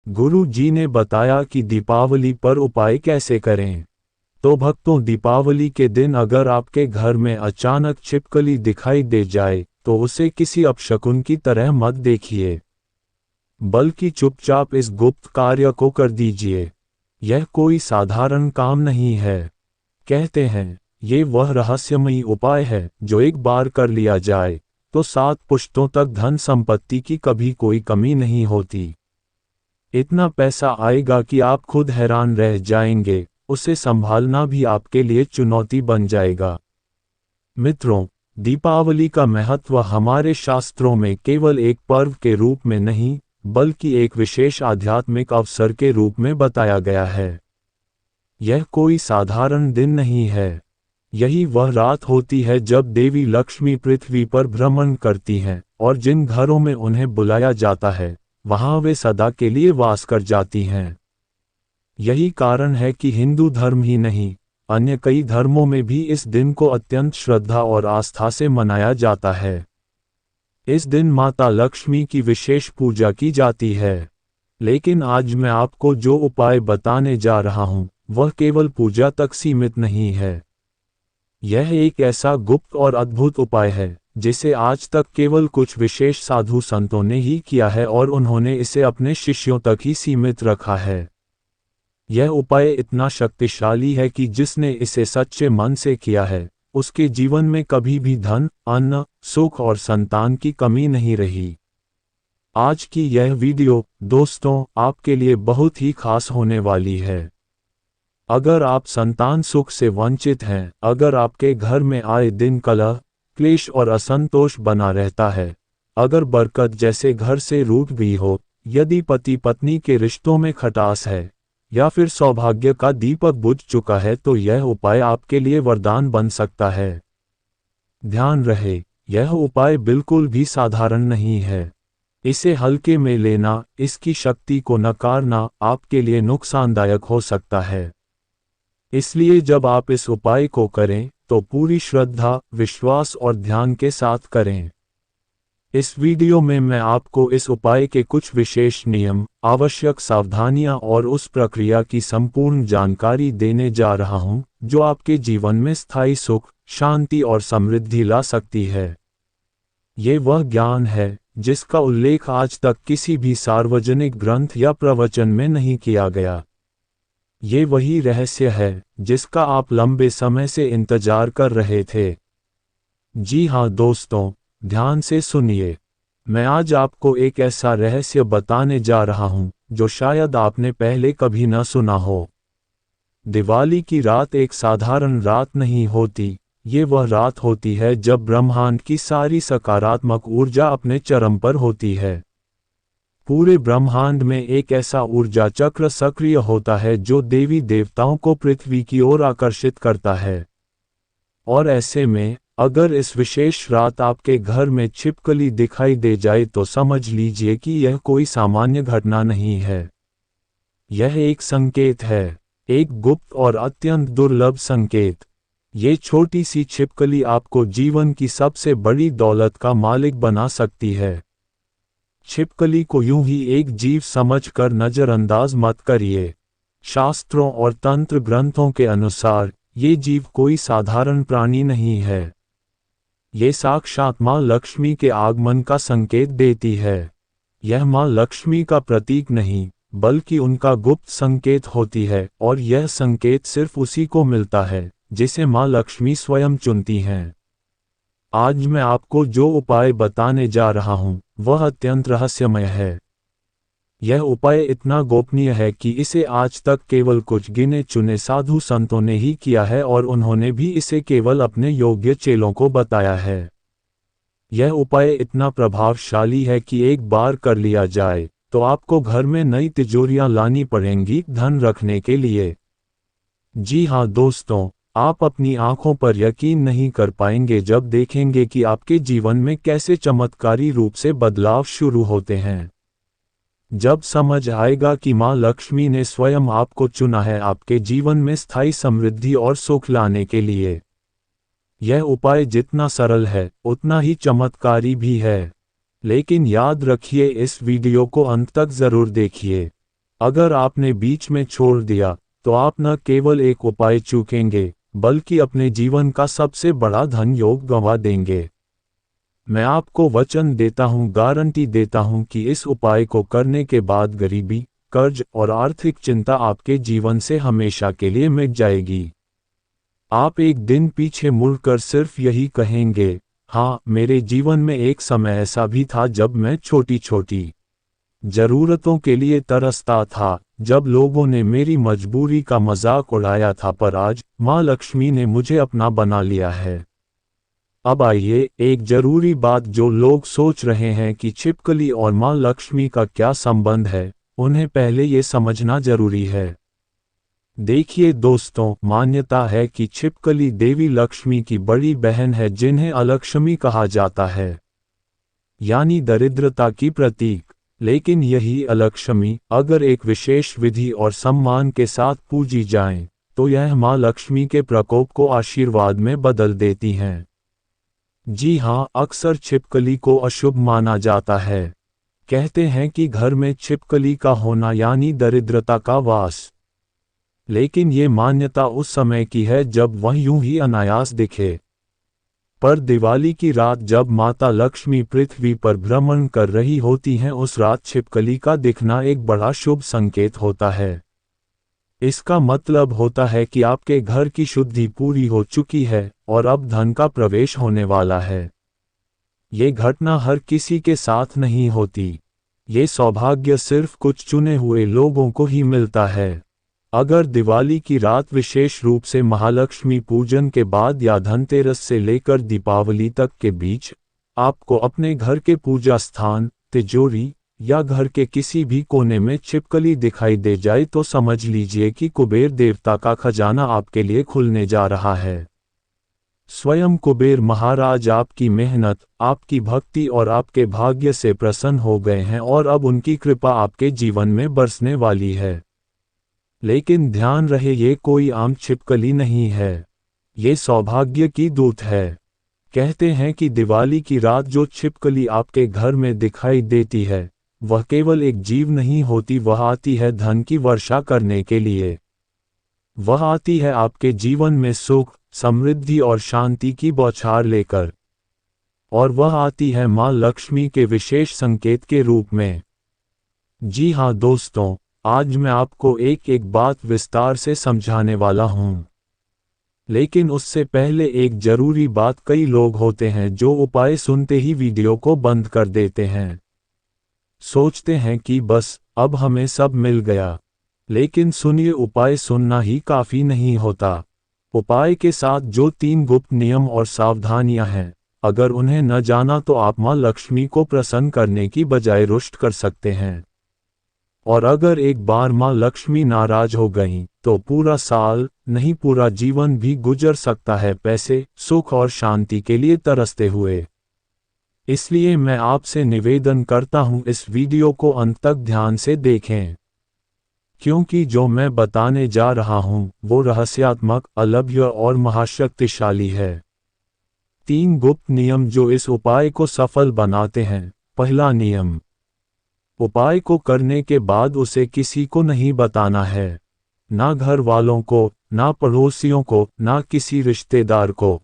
गुरु जी ने बताया कि दीपावली पर उपाय कैसे करें। तो भक्तों, दीपावली के दिन अगर आपके घर में अचानक छिपकली दिखाई दे जाए तो उसे किसी अपशकुन की तरह मत देखिए, बल्कि चुपचाप इस गुप्त कार्य को कर दीजिए। यह कोई साधारण काम नहीं है। कहते हैं, ये वह रहस्यमयी उपाय है जो एक बार कर लिया जाए तो 7 पुश्तों तक धन संपत्ति की कभी कोई कमी नहीं होती। इतना पैसा आएगा कि आप खुद हैरान रह जाएंगे, उसे संभालना भी आपके लिए चुनौती बन जाएगा। मित्रों, दीपावली का महत्व हमारे शास्त्रों में केवल एक पर्व के रूप में नहीं, बल्कि एक विशेष आध्यात्मिक अवसर के रूप में बताया गया है। यह कोई साधारण दिन नहीं है। यही वह रात होती है जब देवी लक्ष्मी पृथ्वी पर भ्रमण करती हैं, और जिन घरों में उन्हें बुलाया जाता है, वहां वे सदा के लिए वास कर जाती हैं। यही कारण है कि हिंदू धर्म ही नहीं, अन्य कई धर्मों में भी इस दिन को अत्यंत श्रद्धा और आस्था से मनाया जाता है। इस दिन माता लक्ष्मी की विशेष पूजा की जाती है। लेकिन आज मैं आपको जो उपाय बताने जा रहा हूं, वह केवल पूजा तक सीमित नहीं है। यह एक ऐसा गुप्त और अद्भुत उपाय है जिसे आज तक केवल कुछ विशेष साधु संतों ने ही किया है, और उन्होंने इसे अपने शिष्यों तक ही सीमित रखा है। यह उपाय इतना शक्तिशाली है कि जिसने इसे सच्चे मन से किया है, उसके जीवन में कभी भी धन, अन्न, सुख और संतान की कमी नहीं रही। आज की यह वीडियो, दोस्तों, आपके लिए बहुत ही खास होने वाली है। अगर आप संतान सुख से वंचित हैं, अगर आपके घर में आए दिन कलह, क्लेश और असंतोष बना रहता है, अगर बरकत जैसे घर से रूठ भी हो, यदि पति पत्नी के रिश्तों में खटास है, या फिर सौभाग्य का दीपक बुझ चुका है, तो यह उपाय आपके लिए वरदान बन सकता है। ध्यान रहे, यह उपाय बिल्कुल भी साधारण नहीं है। इसे हल्के में लेना, इसकी शक्ति को नकारना आपके लिए नुकसानदायक हो सकता है। इसलिए जब आप इस उपाय को करें तो पूरी श्रद्धा, विश्वास और ध्यान के साथ करें। इस वीडियो में मैं आपको इस उपाय के कुछ विशेष नियम, आवश्यक सावधानियां और उस प्रक्रिया की संपूर्ण जानकारी देने जा रहा हूं जो आपके जीवन में स्थायी सुख, शांति और समृद्धि ला सकती है। ये वह ज्ञान है जिसका उल्लेख आज तक किसी भी सार्वजनिक ग्रंथ या प्रवचन में नहीं किया गया। ये वही रहस्य है जिसका आप लंबे समय से इंतजार कर रहे थे। जी हाँ दोस्तों, ध्यान से सुनिए। मैं आज आपको एक ऐसा रहस्य बताने जा रहा हूं जो शायद आपने पहले कभी न सुना हो। दिवाली की रात एक साधारण रात नहीं होती। ये वह रात होती है जब ब्रह्मांड की सारी सकारात्मक ऊर्जा अपने चरम पर होती है। पूरे ब्रह्मांड में एक ऐसा ऊर्जा चक्र सक्रिय होता है जो देवी देवताओं को पृथ्वी की ओर आकर्षित करता है। और ऐसे में, अगर इस विशेष रात आपके घर में छिपकली दिखाई दे जाए तो समझ लीजिए कि यह कोई सामान्य घटना नहीं है। यह एक संकेत है, एक गुप्त और अत्यंत दुर्लभ संकेत। ये छोटी सी छिपकली आपको जीवन की सबसे बड़ी दौलत का मालिक बना सकती है। छिपकली को यूं ही एक जीव समझकर नजरअंदाज मत करिए। शास्त्रों और तंत्र ग्रंथों के अनुसार ये जीव कोई साधारण प्राणी नहीं है। ये साक्षात मां लक्ष्मी के आगमन का संकेत देती है। यह मां लक्ष्मी का प्रतीक नहीं, बल्कि उनका गुप्त संकेत होती है, और यह संकेत सिर्फ उसी को मिलता है जिसे मां लक्ष्मी स्वयं चुनती हैं। आज मैं आपको जो उपाय बताने जा रहा हूं, वह अत्यंत रहस्यमय है। यह उपाय इतना गोपनीय है कि इसे आज तक केवल कुछ गिने चुने साधु संतों ने ही किया है, और उन्होंने भी इसे केवल अपने योग्य चेलों को बताया है। यह उपाय इतना प्रभावशाली है कि एक बार कर लिया जाए तो आपको घर में नई तिजोरियां लानी पड़ेंगी धन रखने के लिए। जी हाँ दोस्तों, आप अपनी आंखों पर यकीन नहीं कर पाएंगे जब देखेंगे कि आपके जीवन में कैसे चमत्कारी रूप से बदलाव शुरू होते हैं। जब समझ आएगा कि मां लक्ष्मी ने स्वयं आपको चुना है आपके जीवन में स्थायी समृद्धि और सुख लाने के लिए। यह उपाय जितना सरल है, उतना ही चमत्कारी भी है। लेकिन याद रखिए, इस वीडियो को अंत तक जरूर देखिए। अगर आपने बीच में छोड़ दिया तो आप न केवल एक उपाय चूकेंगे बल्कि अपने जीवन का सबसे बड़ा धन योग गंवा देंगे। मैं आपको वचन देता हूँ, गारंटी देता हूँ कि इस उपाय को करने के बाद गरीबी, कर्ज और आर्थिक चिंता आपके जीवन से हमेशा के लिए मिट जाएगी। आप एक दिन पीछे मुड़कर सिर्फ यही कहेंगे, हाँ, मेरे जीवन में एक समय ऐसा भी था जब मैं छोटी छोटी जरूरतों के लिए तरसता था, जब लोगों ने मेरी मजबूरी का मजाक उड़ाया था, पर आज माँ लक्ष्मी ने मुझे अपना बना लिया है। अब आइए, एक जरूरी बात जो लोग सोच रहे हैं कि छिपकली और माँ लक्ष्मी का क्या संबंध है, उन्हें पहले ये समझना जरूरी है। देखिए दोस्तों, मान्यता है कि छिपकली देवी लक्ष्मी की बड़ी बहन है जिन्हें अलक्ष्मी कहा जाता है, यानी दरिद्रता की प्रतीक। लेकिन यही अलक्ष्मी अगर एक विशेष विधि और सम्मान के साथ पूजी जाए तो यह माँ लक्ष्मी के प्रकोप को आशीर्वाद में बदल देती हैं। जी हाँ, अक्सर छिपकली को अशुभ माना जाता है। कहते हैं कि घर में छिपकली का होना यानी दरिद्रता का वास। लेकिन ये मान्यता उस समय की है जब वह यूं ही अनायास दिखे। पर दिवाली की रात जब माता लक्ष्मी पृथ्वी पर भ्रमण कर रही होती हैं, उस रात छिपकली का दिखना एक बड़ा शुभ संकेत होता है। इसका मतलब होता है कि आपके घर की शुद्धि पूरी हो चुकी है और अब धन का प्रवेश होने वाला है। ये घटना हर किसी के साथ नहीं होती। ये सौभाग्य सिर्फ कुछ चुने हुए लोगों को ही मिलता है। अगर दिवाली की रात विशेष रूप से महालक्ष्मी पूजन के बाद या धनतेरस से लेकर दीपावली तक के बीच आपको अपने घर के पूजा स्थान, तिजोरी या घर के किसी भी कोने में छिपकली दिखाई दे जाए तो समझ लीजिए कि कुबेर देवता का खजाना आपके लिए खुलने जा रहा है। स्वयं कुबेर महाराज आपकी मेहनत, आपकी भक्ति और आपके भाग्य से प्रसन्न हो गए हैं और अब उनकी कृपा आपके जीवन में बरसने वाली है। लेकिन ध्यान रहे, ये कोई आम छिपकली नहीं है, ये सौभाग्य की दूत है। कहते हैं कि दिवाली की रात जो छिपकली आपके घर में दिखाई देती है वह केवल एक जीव नहीं होती, वह आती है धन की वर्षा करने के लिए। वह आती है आपके जीवन में सुख, समृद्धि और शांति की बौछार लेकर। और वह आती है माँ लक्ष्मी के विशेष संकेत के रूप में। जी हाँ दोस्तों, आज मैं आपको एक एक बात विस्तार से समझाने वाला हूँ। लेकिन उससे पहले एक जरूरी बात, कई लोग होते हैं जो उपाय सुनते ही वीडियो को बंद कर देते हैं। सोचते हैं कि बस अब हमें सब मिल गया। लेकिन सुनिए, उपाय सुनना ही काफी नहीं होता। उपाय के साथ जो 3 गुप्त नियम और सावधानियां हैं, अगर उन्हें न जाना तो आप माँ लक्ष्मी को प्रसन्न करने की बजाय रुष्ट कर सकते हैं। और अगर एक बार माँ लक्ष्मी नाराज हो गईं, तो पूरा साल नहीं पूरा जीवन भी गुजर सकता है पैसे, सुख और शांति के लिए तरसते हुए। इसलिए मैं आपसे निवेदन करता हूँ, इस वीडियो को अंत तक ध्यान से देखें, क्योंकि जो मैं बताने जा रहा हूँ वो रहस्यात्मक, अलभ्य और महाशक्तिशाली है। 3 गुप्त नियम जो इस उपाय को सफल बनाते हैं। पहला नियम, उपाय को करने के बाद उसे किसी को नहीं बताना है, ना घर वालों को, ना पड़ोसियों को, ना किसी रिश्तेदार को।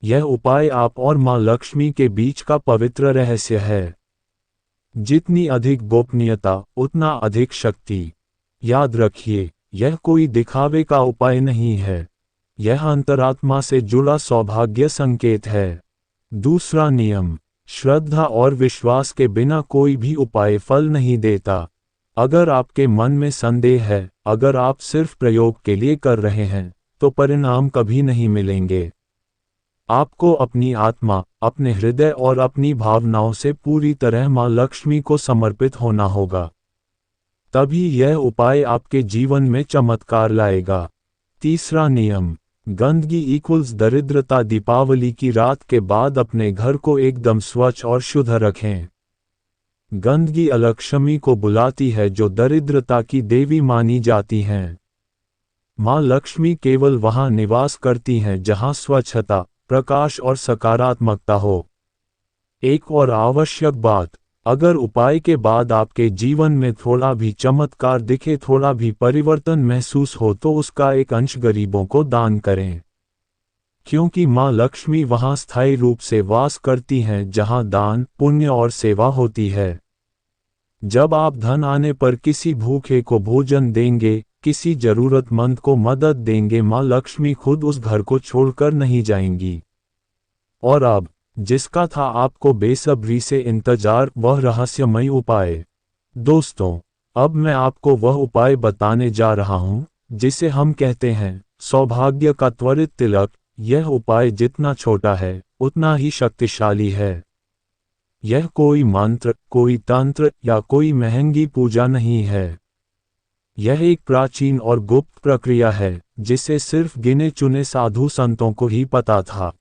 यह उपाय आप और माँ लक्ष्मी के बीच का पवित्र रहस्य है। जितनी अधिक गोपनीयता उतना अधिक शक्ति। याद रखिए, यह कोई दिखावे का उपाय नहीं है, यह अंतरात्मा से जुड़ा सौभाग्य संकेत है। दूसरा नियम, श्रद्धा और विश्वास के बिना कोई भी उपाय फल नहीं देता। अगर आपके मन में संदेह है, अगर आप सिर्फ प्रयोग के लिए कर रहे हैं, तो परिणाम कभी नहीं मिलेंगे। आपको अपनी आत्मा, अपने हृदय और अपनी भावनाओं से पूरी तरह माँ लक्ष्मी को समर्पित होना होगा, तभी यह उपाय आपके जीवन में चमत्कार लाएगा। तीसरा नियम, गंदगी इक्वल्स दरिद्रता। दीपावली की रात के बाद अपने घर को एकदम स्वच्छ और शुद्ध रखें। गंदगी अलक्ष्मी को बुलाती है जो दरिद्रता की देवी मानी जाती हैं। माँ लक्ष्मी केवल वहां निवास करती हैं जहां स्वच्छता, प्रकाश और सकारात्मकता हो। एक और आवश्यक बात, अगर उपाय के बाद आपके जीवन में थोड़ा भी चमत्कार दिखे, थोड़ा भी परिवर्तन महसूस हो, तो उसका एक अंश गरीबों को दान करें, क्योंकि माँ लक्ष्मी वहाँ स्थायी रूप से वास करती हैं जहाँ दान, पुण्य और सेवा होती है। जब आप धन आने पर किसी भूखे को भोजन देंगे, किसी जरूरतमंद को मदद देंगे, माँ लक्ष्मी खुद उस घर को छोड़कर नहीं जाएंगी। और अब, जिसका था आपको बेसब्री से इंतजार, वह रहस्यमय उपाय। दोस्तों, अब मैं आपको वह उपाय बताने जा रहा हूं जिसे हम कहते हैं सौभाग्य का त्वरित तिलक। यह उपाय जितना छोटा है उतना ही शक्तिशाली है। यह कोई मंत्र, कोई तंत्र या कोई महंगी पूजा नहीं है। यह एक प्राचीन और गुप्त प्रक्रिया है जिसे सिर्फ गिने चुने साधु संतों को ही पता था,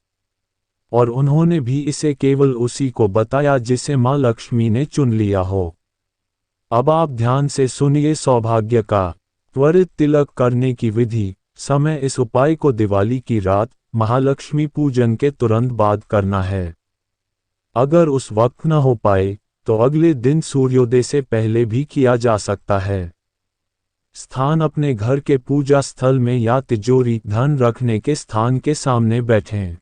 और उन्होंने भी इसे केवल उसी को बताया जिसे माँ लक्ष्मी ने चुन लिया हो। अब आप ध्यान से सुनिए सौभाग्य का त्वरित तिलक करने की विधि। समय: इस उपाय को दिवाली की रात, महालक्ष्मी पूजन के तुरंत बाद करना है। अगर उस वक्त न हो पाए तो अगले दिन सूर्योदय से पहले भी किया जा सकता है। स्थान: अपने घर के पूजा स्थल में या तिजोरी, धन रखने के स्थान के सामने बैठें।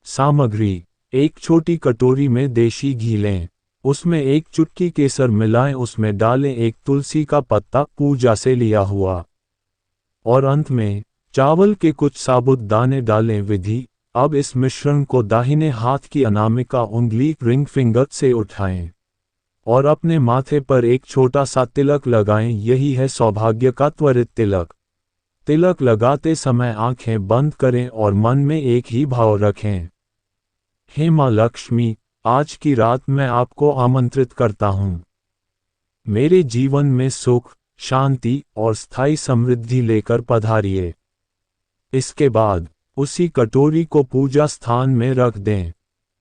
सामग्री: एक छोटी कटोरी में देशी घी लें, उसमें एक चुटकी केसर मिलाएं, उसमें डालें एक तुलसी का पत्ता पूजा से लिया हुआ, और अंत में चावल के कुछ साबुत दाने डालें। विधि: अब इस मिश्रण को दाहिने हाथ की अनामिका उंगली रिंग फिंगर से उठाएं और अपने माथे पर एक छोटा सा तिलक लगाएं। यही है सौभाग्य का त्वरित तिलक। तिलक लगाते समय आंखें बंद करें और मन में एक ही भाव रखें, हे माँ लक्ष्मी, आज की रात मैं आपको आमंत्रित करता हूँ। मेरे जीवन में सुख, शांति और स्थायी समृद्धि लेकर पधारिए। इसके बाद उसी कटोरी को पूजा स्थान में रख दें।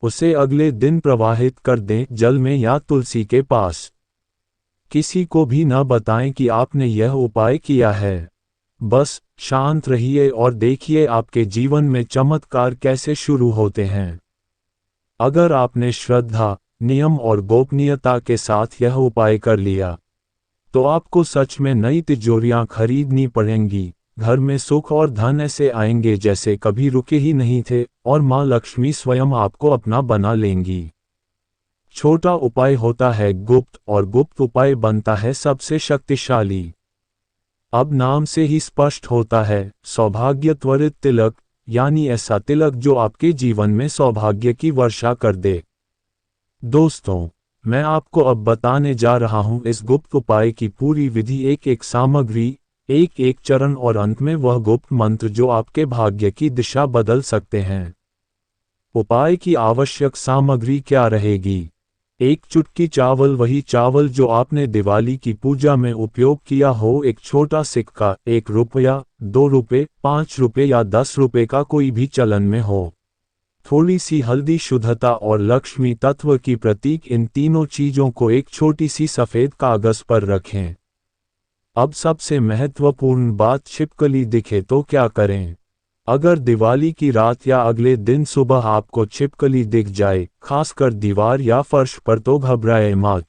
उसे अगले दिन प्रवाहित कर दें जल में या तुलसी के पास। किसी को भी न बताएं कि आपने यह उपाय किया है। बस शांत रहिए और देखिए आपके जीवन में चमत्कार कैसे शुरू होते हैं। अगर आपने श्रद्धा, नियम और गोपनीयता के साथ यह उपाय कर लिया, तो आपको सच में नई तिजोरियां खरीदनी पड़ेंगी। घर में सुख और धन ऐसे आएंगे जैसे कभी रुके ही नहीं थे, और माँ लक्ष्मी स्वयं आपको अपना बना लेंगी। छोटा उपाय होता है गुप्त, और गुप्त उपाय बनता है सबसे शक्तिशाली। अब नाम से ही स्पष्ट होता है, सौभाग्य त्वरित तिलक, यानी ऐसा तिलक जो आपके जीवन में सौभाग्य की वर्षा कर दे। दोस्तों, मैं आपको अब बताने जा रहा हूं इस गुप्त उपाय की पूरी विधि, एक एक सामग्री, एक एक चरण और अंत में वह गुप्त मंत्र जो आपके भाग्य की दिशा बदल सकते हैं। उपाय की आवश्यक सामग्री क्या रहेगी? एक चुटकी चावल, वही चावल जो आपने दिवाली की पूजा में उपयोग किया हो। एक छोटा सिक्का, 1 रुपया, 2 रुपये, 5 रुपये या 10 रुपये का कोई भी चलन में हो। थोड़ी सी हल्दी, शुद्धता और लक्ष्मी तत्व की प्रतीक। इन तीनों चीजों को एक छोटी सी सफेद कागज पर रखें। अब सबसे महत्वपूर्ण बात, छिपकली दिखे तो क्या करें? अगर दिवाली की रात या अगले दिन सुबह आपको छिपकली दिख जाए, खासकर दीवार या फर्श पर, तो घबराए मत।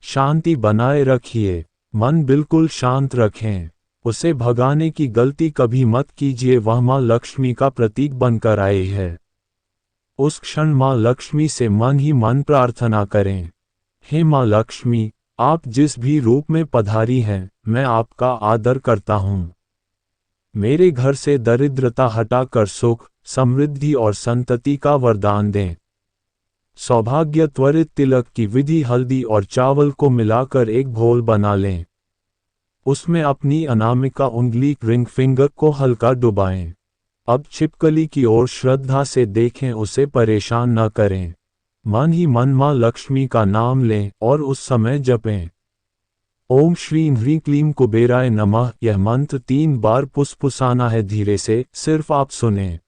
शांति बनाए रखिए, मन बिल्कुल शांत रखें। उसे भगाने की गलती कभी मत कीजिए, वह माँ लक्ष्मी का प्रतीक बनकर आई है। उस क्षण माँ लक्ष्मी से मन ही मन प्रार्थना करें, हे माँ लक्ष्मी, आप जिस भी रूप में पधारी हैं, मैं आपका आदर करता हूँ। मेरे घर से दरिद्रता हटाकर सुख, समृद्धि और संतति का वरदान दें। सौभाग्य त्वरित तिलक की विधि: हल्दी और चावल को मिलाकर एक घोल बना लें। उसमें अपनी अनामिका उंगली रिंग फिंगर को हल्का डुबाएं। अब छिपकली की ओर श्रद्धा से देखें, उसे परेशान न करें। मन ही मन माँ लक्ष्मी का नाम लें और उस समय जपें, ओम श्रीं ह्रीं क्लीं कुबेराय नमः। यह मंत्र 3 बार फुसफुसाना है, धीरे से, सिर्फ आप सुनें।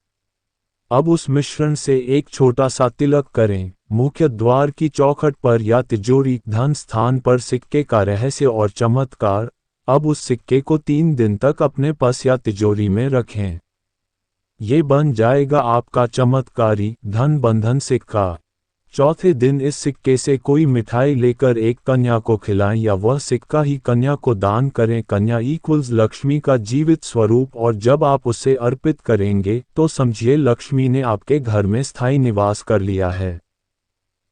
अब उस मिश्रण से एक छोटा सा तिलक करें, मुख्य द्वार की चौखट पर या तिजोरी, धन स्थान पर। सिक्के का रहस्य और चमत्कार: अब उस सिक्के को 3 दिन तक अपने पास या तिजोरी में रखें। ये बन जाएगा आपका चमत्कारी धन बंधन सिक्का। चौथे दिन इस सिक्के से कोई मिठाई लेकर एक कन्या को खिलाएं या वह सिक्का ही कन्या को दान करें। कन्या इक्वल्स लक्ष्मी का जीवित स्वरूप, और जब आप उसे अर्पित करेंगे तो समझिए लक्ष्मी ने आपके घर में स्थायी निवास कर लिया है।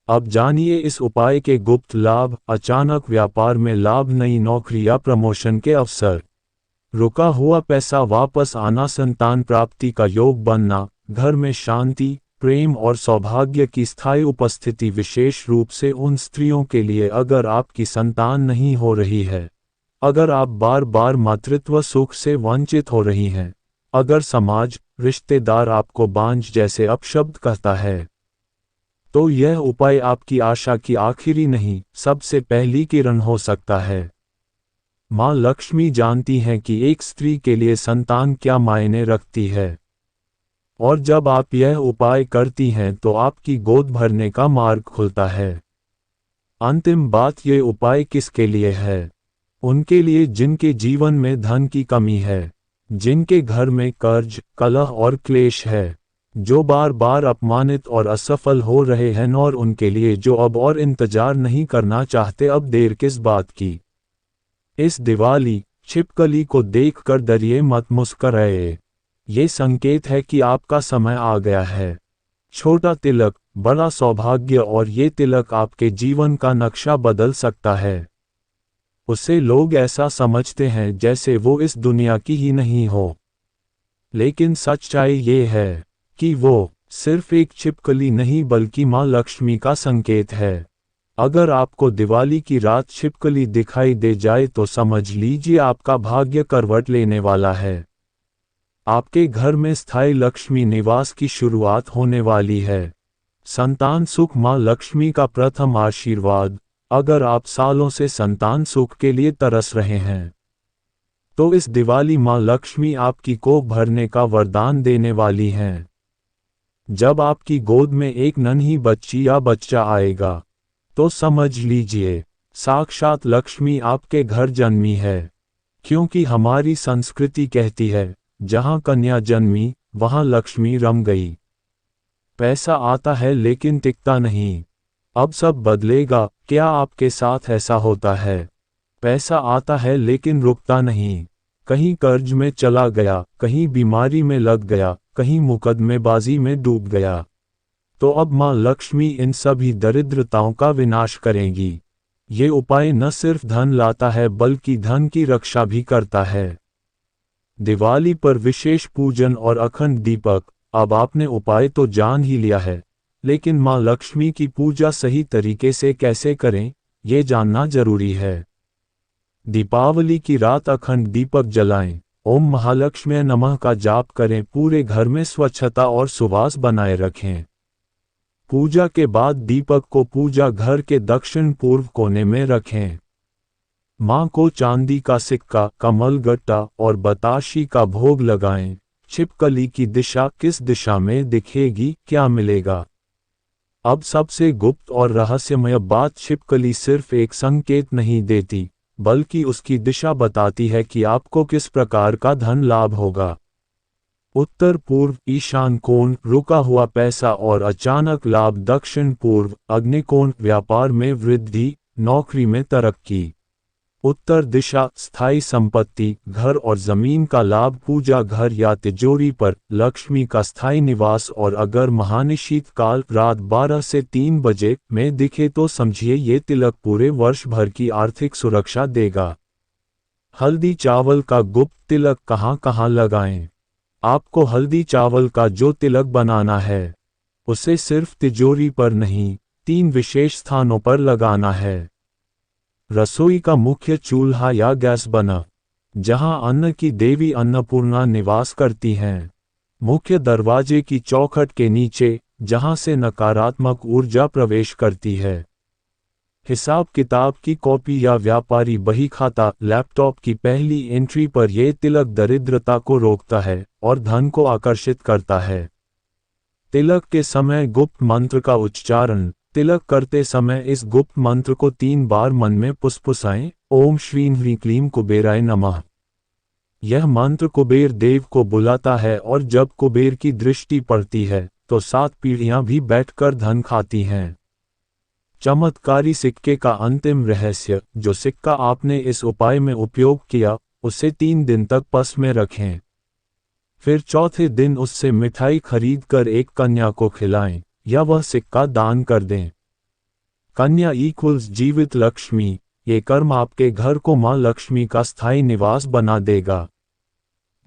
अब जानिए इस उपाय के गुप्त लाभ। अचानक व्यापार में लाभ, नई नौकरी या प्रमोशन के अवसर, रुका हुआ पैसा वापस आना, संतान प्राप्ति का योग बनना, घर में शांति, प्रेम और सौभाग्य की स्थायी उपस्थिति। विशेष रूप से उन स्त्रियों के लिए अगर आपकी संतान नहीं हो रही है, अगर आप बार बार मातृत्व सुख से वंचित हो रही हैं, अगर समाज, रिश्तेदार आपको बांझ जैसे अपशब्द कहता है, तो यह उपाय आपकी आशा की आखिरी नहीं, सबसे पहली किरण हो सकता है। माँ लक्ष्मी जानती हैं कि एक स्त्री के लिए संतान क्या मायने रखती है, और जब आप यह उपाय करती हैं तो आपकी गोद भरने का मार्ग खुलता है। अंतिम बात, ये उपाय किसके लिए है? उनके लिए जिनके जीवन में धन की कमी है, जिनके घर में कर्ज, कलह और क्लेश है, जो बार बार अपमानित और असफल हो रहे हैं, और उनके लिए जो अब और इंतजार नहीं करना चाहते। अब देर किस बात की? इस दिवाली छिपकली को देखकर डरिए मत, मुस्कुराइए। ये संकेत है कि आपका समय आ गया है। छोटा तिलक, बड़ा सौभाग्य, और ये तिलक आपके जीवन का नक्शा बदल सकता है। उसे लोग ऐसा समझते हैं जैसे वो इस दुनिया की ही नहीं हो, लेकिन सच्चाई ये है कि वो सिर्फ एक छिपकली नहीं बल्कि माँ लक्ष्मी का संकेत है। अगर आपको दिवाली की रात छिपकली दिखाई दे जाए तो समझ लीजिए आपका भाग्य करवट लेने वाला है। आपके घर में स्थायी लक्ष्मी निवास की शुरुआत होने वाली है। संतान सुख, माँ लक्ष्मी का प्रथम आशीर्वाद। अगर आप सालों से संतान सुख के लिए तरस रहे हैं, तो इस दिवाली माँ लक्ष्मी आपकी कोख भरने का वरदान देने वाली हैं। जब आपकी गोद में एक नन्ही बच्ची या बच्चा आएगा, तो समझ लीजिए साक्षात लक्ष्मी आपके घर जन्मी है। क्योंकि हमारी संस्कृति कहती है, जहाँ कन्या जन्मी वहाँ लक्ष्मी रम गई। पैसा आता है लेकिन टिकता नहीं। अब सब बदलेगा। क्या आपके साथ ऐसा होता है? पैसा आता है लेकिन रुकता नहीं। कहीं कर्ज में चला गया, कहीं बीमारी में लग गया, कहीं मुकदमेबाजी में डूब गया। तो अब माँ लक्ष्मी इन सभी दरिद्रताओं का विनाश करेंगी। ये उपाय न सिर्फ धन लाता है बल्कि धन की रक्षा भी करता है। दिवाली पर विशेष पूजन और अखंड दीपक। अब आपने उपाय तो जान ही लिया है, लेकिन माँ लक्ष्मी की पूजा सही तरीके से कैसे करें, ये जानना जरूरी है। दीपावली की रात अखंड दीपक जलाएं, ओम महालक्ष्मी नमः का जाप करें, पूरे घर में स्वच्छता और सुवास बनाए रखें। पूजा के बाद दीपक को पूजा घर के दक्षिण पूर्व कोने में रखें। माँ को चांदी का सिक्का, कमल गट्टा और बताशी का भोग लगाएं। छिपकली की दिशा किस दिशा में दिखेगी, क्या मिलेगा? अब सबसे गुप्त और रहस्यमय बात, छिपकली सिर्फ एक संकेत नहीं देती, बल्कि उसकी दिशा बताती है कि आपको किस प्रकार का धन लाभ होगा। उत्तर पूर्व, ईशान कोण, रुका हुआ पैसा और अचानक लाभ। दक्षिण पूर्व, अग्निकोण, व्यापार में वृद्धि, नौकरी में तरक्की। उत्तर दिशा, स्थायी संपत्ति, घर और जमीन का लाभ। पूजा घर या तिजोरी पर लक्ष्मी का स्थायी निवास। और अगर महानिशीत काल रात 12 से 3 बजे में दिखे तो समझिए ये तिलक पूरे वर्ष भर की आर्थिक सुरक्षा देगा। हल्दी चावल का गुप्त तिलक कहाँ कहाँ लगाएं? आपको हल्दी चावल का जो तिलक बनाना है, उसे सिर्फ तिजोरी पर नहीं, 3 विशेष स्थानों पर लगाना है। रसोई का मुख्य चूल्हा या गैस बना, जहां अन्न की देवी अन्नपूर्णा निवास करती हैं। मुख्य दरवाजे की चौखट के नीचे, जहां से नकारात्मक ऊर्जा प्रवेश करती है। हिसाब किताब की कॉपी या व्यापारी बही खाता, लैपटॉप की पहली एंट्री पर यह तिलक दरिद्रता को रोकता है और धन को आकर्षित करता है। तिलक के समय गुप्त मंत्र का उच्चारण। तिलक करते समय इस गुप्त मंत्र को 3 बार मन में पुसपुसाएं। ओम श्रीं ह्रीं क्लीं कुबेराय नमः। यह मंत्र कुबेर देव को बुलाता है और जब कुबेर की दृष्टि पड़ती है तो 7 पीढ़ियां भी बैठकर धन खाती हैं। चमत्कारी सिक्के का अंतिम रहस्य, जो सिक्का आपने इस उपाय में उपयोग किया, उसे 3 दिन तक पस में रखें। फिर चौथे दिन उससे मिठाई खरीद कर एक कन्या को खिलाएं, या वह सिक्का दान कर दें। कन्या इक्वल्स जीवित लक्ष्मी। ये कर्म आपके घर को मां लक्ष्मी का स्थायी निवास बना देगा।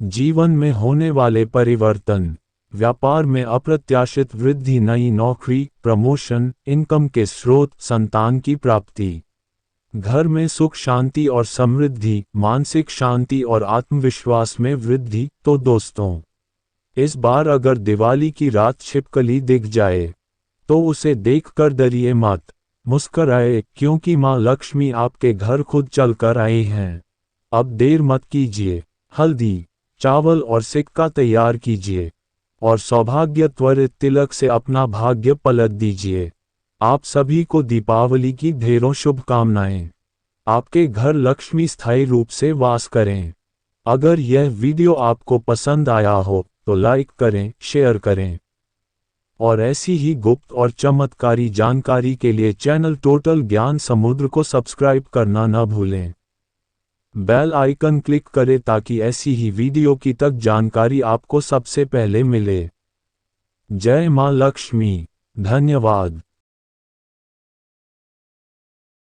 जीवन में होने वाले परिवर्तन, व्यापार में अप्रत्याशित वृद्धि, नई नौकरी, प्रमोशन, इनकम के स्रोत, संतान की प्राप्ति। घर में सुख शांति और समृद्धि, मानसिक शांति और आत्मविश्वास में वृद्धि। तो दोस्तों, इस बार अगर दिवाली की रात छिपकली दिख जाए, तो उसे देखकर डरिए मत, मुस्कराए, क्योंकि मां लक्ष्मी आपके घर खुद चलकर आई हैं। अब देर मत कीजिए, हल्दी, चावल और सिक्का तैयार कीजिए और सौभाग्य त्वरित तिलक से अपना भाग्य पलट दीजिए। आप सभी को दीपावली की ढेरों शुभकामनाएं। आपके घर लक्ष्मी स्थायी रूप से वास करें। अगर यह वीडियो आपको पसंद आया हो तो लाइक करें, शेयर करें और ऐसी ही गुप्त और चमत्कारी जानकारी के लिए चैनल टोटल ज्ञान समुद्र को सब्सक्राइब करना न भूलें। बेल आइकन क्लिक करें ताकि ऐसी ही वीडियो की तक जानकारी आपको सबसे पहले मिले। जय मां लक्ष्मी। धन्यवाद।